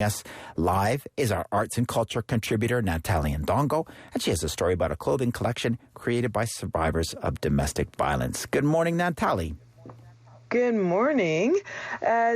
Yes, live is our arts and culture contributor, Niango, and she has a story about a clothing collection created by survivors of domestic violence. Good morning, Natalie. Good morning.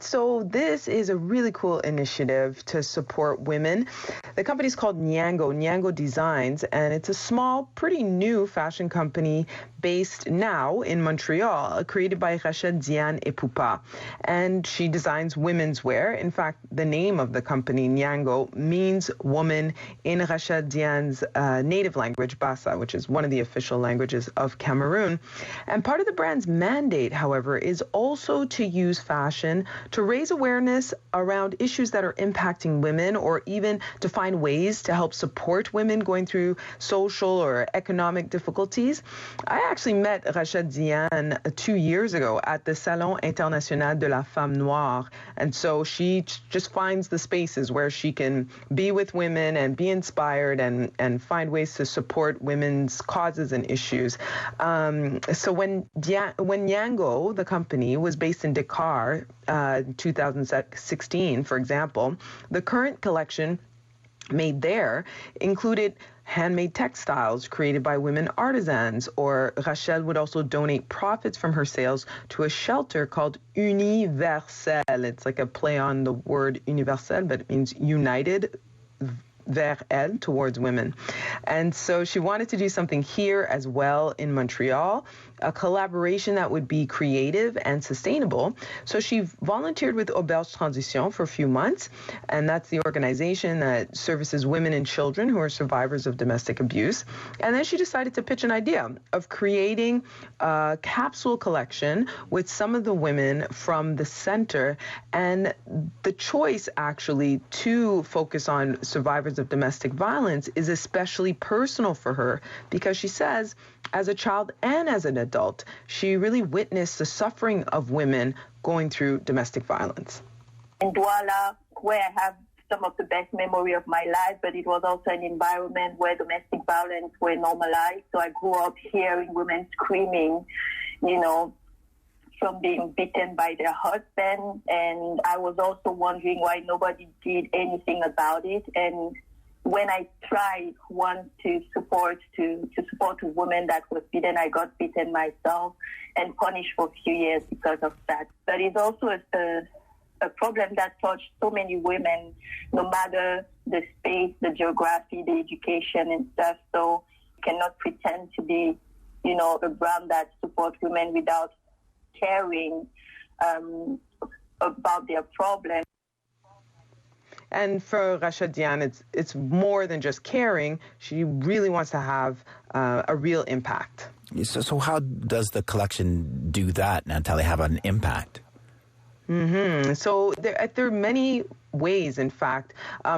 So this is a really cool initiative to support women. The company's called Niango Designs, and it's a small, pretty new fashion company based now in Montreal, created by Rachel, Diane et Poupa. And she designs women's wear. In fact, the name of the company, Niango, means woman in Rachel Diane's native language, Bassa, which is one of the official languages of Cameroon. And part of the brand's mandate, however, is also to use fashion to raise awareness around issues that are impacting women, or even to find ways to help support women going through social or economic difficulties. I actually met Rachel Diane 2 years ago at the Salon International de la Femme Noire, and so she just finds the spaces where she can be with women and be inspired and find ways to support women's causes and issues. So when Niango, the company, was based in Dakar, 2016, for example, the current collection made there included handmade textiles created by women artisans, or Rachel would also donate profits from her sales to a shelter called Universel. It's like a play on the word universel, but it means united, vers elle, towards women. And so she wanted to do something here as well in Montreal, a collaboration that would be creative and sustainable. So she volunteered with Auberge Transition for a few months, and that's the organization that services women and children who are survivors of domestic abuse. And then she decided to pitch an idea of creating a capsule collection with some of the women from the center, and the choice actually to focus on survivors of domestic violence is especially personal for her, because she says, as a child and as an adult, she really witnessed the suffering of women going through domestic violence. In Douala, where I have some of the best memory of my life, but it was also an environment where domestic violence were normalized. So I grew up hearing women screaming, from being beaten by their husband. And I was also wondering why nobody did anything about it. And when I tried once to support a woman that was beaten, I got beaten myself and punished for a few years because of that. But it's also a problem that touched so many women, no matter the space, the geography, the education and stuff. So you cannot pretend to be, a brand that supports women without caring about their problems. And for Rachel Diane, it's more than just caring. She really wants to have a real impact. So how does the collection do that, Natalie, have an impact? So there are many ways, in fact.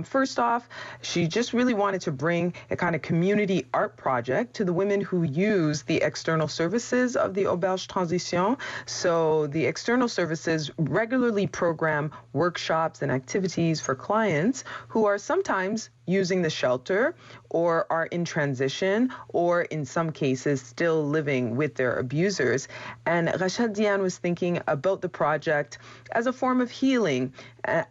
First off, she just really wanted to bring a kind of community art project to the women who use the external services of the Auberge Transition. So the external services regularly program workshops and activities for clients who are sometimes using the shelter or are in transition, or in some cases still living with their abusers. And Rachel Diane was thinking about the project as a form of healing.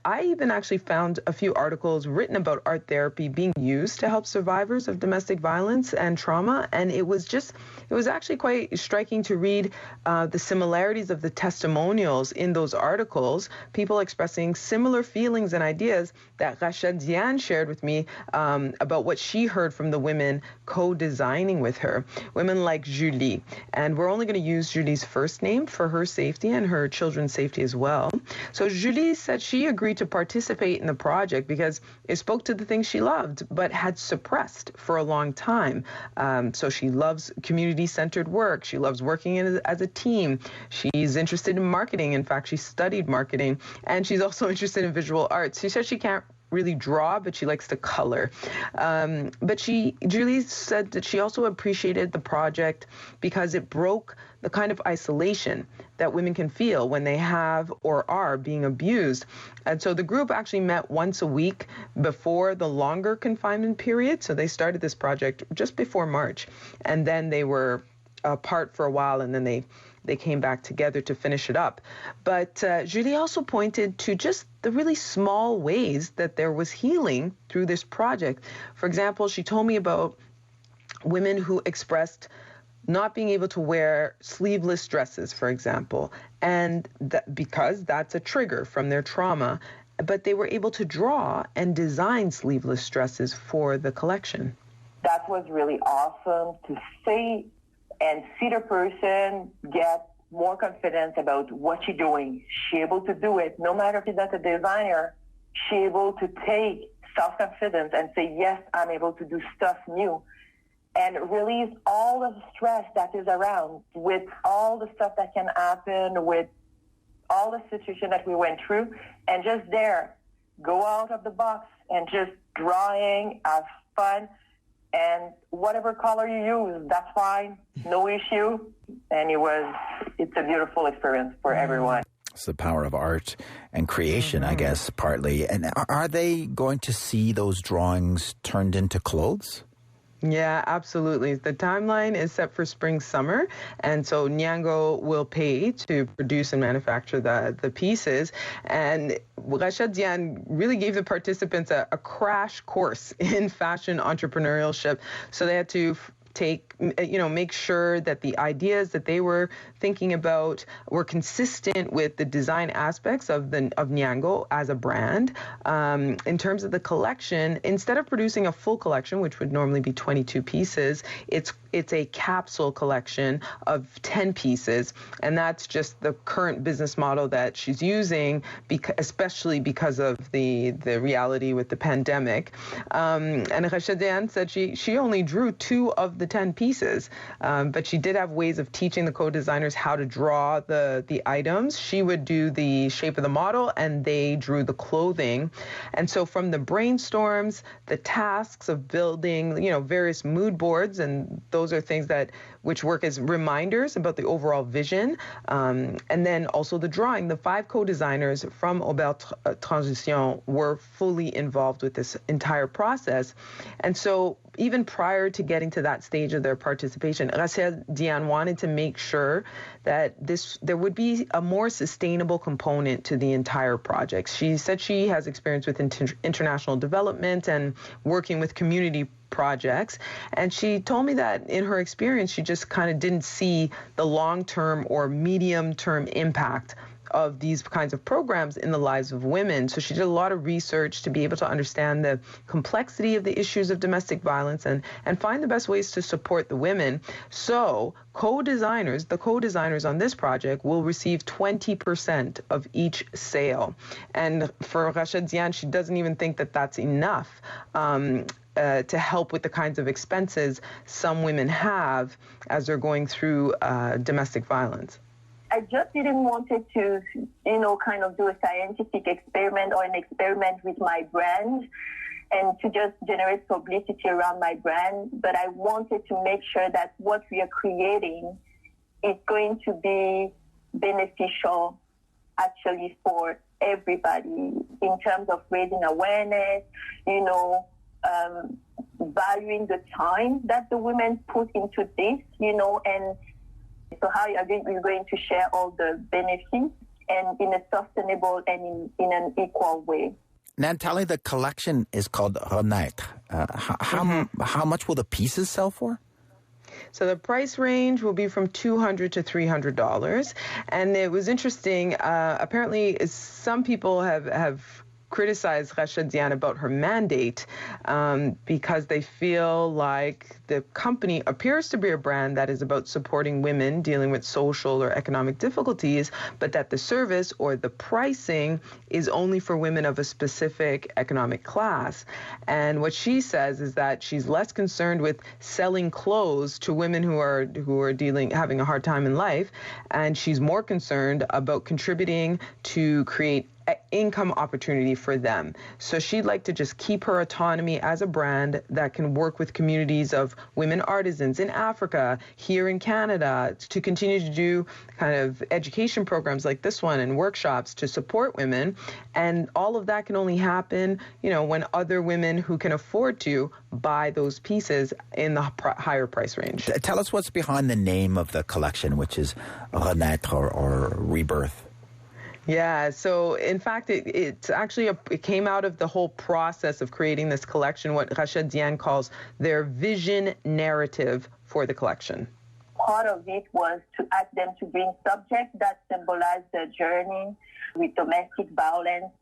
I even actually found a few articles written about art therapy being used to help survivors of domestic violence and trauma. And it was actually quite striking to read the similarities of the testimonials in those articles, people expressing similar feelings and ideas that Rachel Diane shared with me about what she heard from the women co-designing with her. Women like Julie. And we're only going to use Julie's first name for her safety and her children's safety as well. So Julie said she agreed to participate in the project because it spoke to the things she loved but had suppressed for a long time. So she loves community-centered work. She loves working as a team. She's interested in marketing. In fact, she studied marketing. And she's also interested in visual arts. She said she can't really draw, but she likes to color. But Julie said that she also appreciated the project because it broke the kind of isolation that women can feel when they have or are being abused. And so the group actually met once a week before the longer confinement period. So they started this project just before March, and then they were apart for a while, and then they they came back together to finish it up. But Julie also pointed to just the really small ways that there was healing through this project. For example, she told me about women who expressed not being able to wear sleeveless dresses, for example, and because that's a trigger from their trauma, but they were able to draw and design sleeveless dresses for the collection. That was really awesome to see and see the person get more confidence about what she's doing. She's able to do it. No matter if she's not a designer, she's able to take self-confidence and say, yes, I'm able to do stuff new. And release all the stress that is around with all the stuff that can happen, with all the situation that we went through, and just go out of the box and just drawing, have fun, and whatever color you use, that's fine, no issue. And it's a beautiful experience for everyone. It's the power of art and creation, I guess, partly. And are they going to see those drawings turned into clothes? Yeah, absolutely. The timeline is set for spring, summer. And so Niango will pay to produce and manufacture the pieces. And Rachel Diane really gave the participants a crash course in fashion entrepreneurship. So they had to make sure that the ideas that they were thinking about were consistent with the design aspects of Niango as a brand. In terms of the collection, instead of producing a full collection, which would normally be 22 pieces, it's a capsule collection of 10 pieces, and that's just the current business model that she's using, especially because of the reality with the pandemic. And Rachel Diane said she only drew 2 of the 10 pieces, but she did have ways of teaching the co-designers how to draw the items. She would do the shape of the model, and they drew the clothing. And so from the brainstorms, the tasks of building, various mood boards, and those are things which work as reminders about the overall vision. And then also the drawing. The 5 co-designers from Aubert Transition were fully involved with this entire process. And so even prior to getting to that stage of their participation, Rachel Diane wanted to make sure that there would be a more sustainable component to the entire project. She said she has experience with international development and working with community projects. And she told me that in her experience, she just kind of didn't see the long-term or medium-term impact of these kinds of programs in the lives of women. So she did a lot of research to be able to understand the complexity of the issues of domestic violence and find the best ways to support the women. So the co-designers on this project will receive 20% of each sale. And for Rachel Diane, she doesn't even think that that's enough to help with the kinds of expenses some women have as they're going through domestic violence. I just didn't want it to, kind of do a scientific experiment or an experiment with my brand and to just generate publicity around my brand. But I wanted to make sure that what we are creating is going to be beneficial actually for everybody in terms of raising awareness, valuing the time that the women put into this, and so how you're going to share all the benefits and in a sustainable and in an equal way. Natalie, the collection is called Renaître. How much will the pieces sell for? So the price range will be from $200 to $300. And it was interesting. Apparently, some people have criticized Rachel Diane about her mandate because they feel like the company appears to be a brand that is about supporting women dealing with social or economic difficulties, but that the service or the pricing is only for women of a specific economic class. And what she says is that she's less concerned with selling clothes to women who are having a hard time in life, and she's more concerned about contributing to create income opportunity for them. So she'd like to just keep her autonomy as a brand that can work with communities of women artisans in Africa, here in Canada, to continue to do kind of education programs like this one and workshops to support women. And all of that can only happen, when other women who can afford to buy those pieces in the higher price range. Tell us what's behind the name of the collection, which is Renaître or Rebirth. Yeah, so in fact, it came out of the whole process of creating this collection, what Rachel Diane calls their vision narrative for the collection. Part of it was to ask them to bring subjects that symbolize their journey with domestic violence,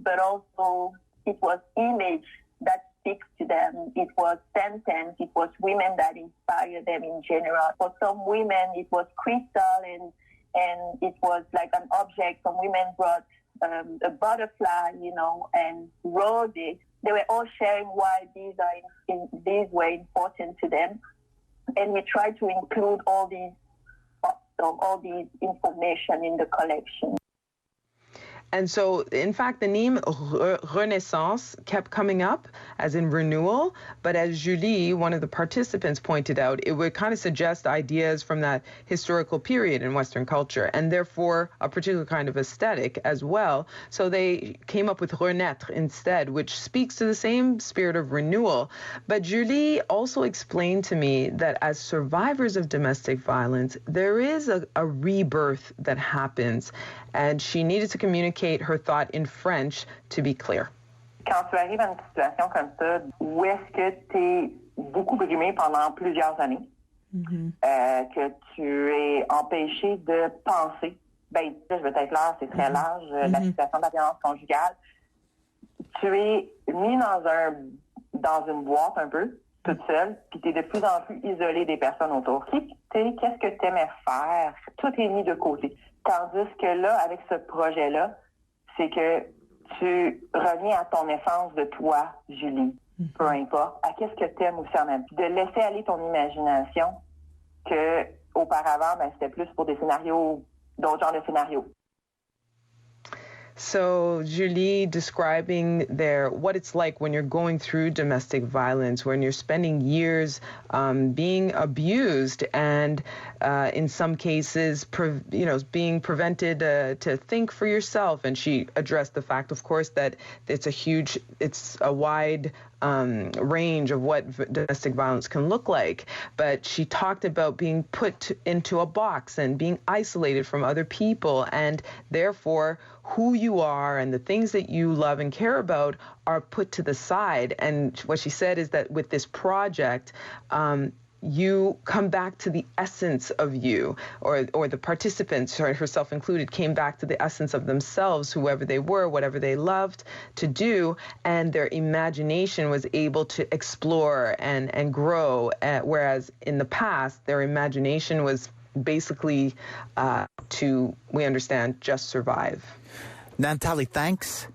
but also it was image that speaks to them. It was sentence. It was women that inspire them in general. For some women, it was crystal and it was like an object. Some women brought a butterfly, and roses. They were all sharing why these were important to them. And we tried to include all these information in the collection. And so, in fact, the name Renaissance kept coming up as in renewal. But as Julie, one of the participants, pointed out, it would kind of suggest ideas from that historical period in Western culture and therefore a particular kind of aesthetic as well. So they came up with Renaître instead, which speaks to the same spirit of renewal. But Julie also explained to me that as survivors of domestic violence, there is a rebirth that happens. And she needed to communicate her thought in French to be clear. Quand tu arrives à une situation comme ça, où est-ce que tu es beaucoup brimé pendant plusieurs années, que tu es empêché de penser, je vais être clair, c'est très large, la situation de la violence conjugale, tu es mis dans une boîte un peu, toute seule, puis tu es de plus en plus isolé des personnes autour. Qu'est-ce que tu aimais faire? Tout est mis de côté. Tandis que là, avec ce projet-là, c'est que tu reviens à ton essence de toi, Julie, peu importe, à qu'est-ce que tu aimes aussi en même temps. De laisser aller ton imagination que auparavant, c'était plus pour des scénarios, d'autres genres de scénarios. So Julie describing what it's like when you're going through domestic violence, when you're spending years being abused and in some cases, being prevented to think for yourself. And she addressed the fact, of course, that it's a wide range of what domestic violence can look like. But she talked about being put into a box and being isolated from other people, and therefore who you are and the things that you love and care about are put to the side. And what she said is that with this project, you come back to the essence of you, or the participants, herself included, came back to the essence of themselves, whoever they were, whatever they loved to do, and their imagination was able to explore and grow, whereas in the past, their imagination was basically we understand, just survive. Nathalie, thanks.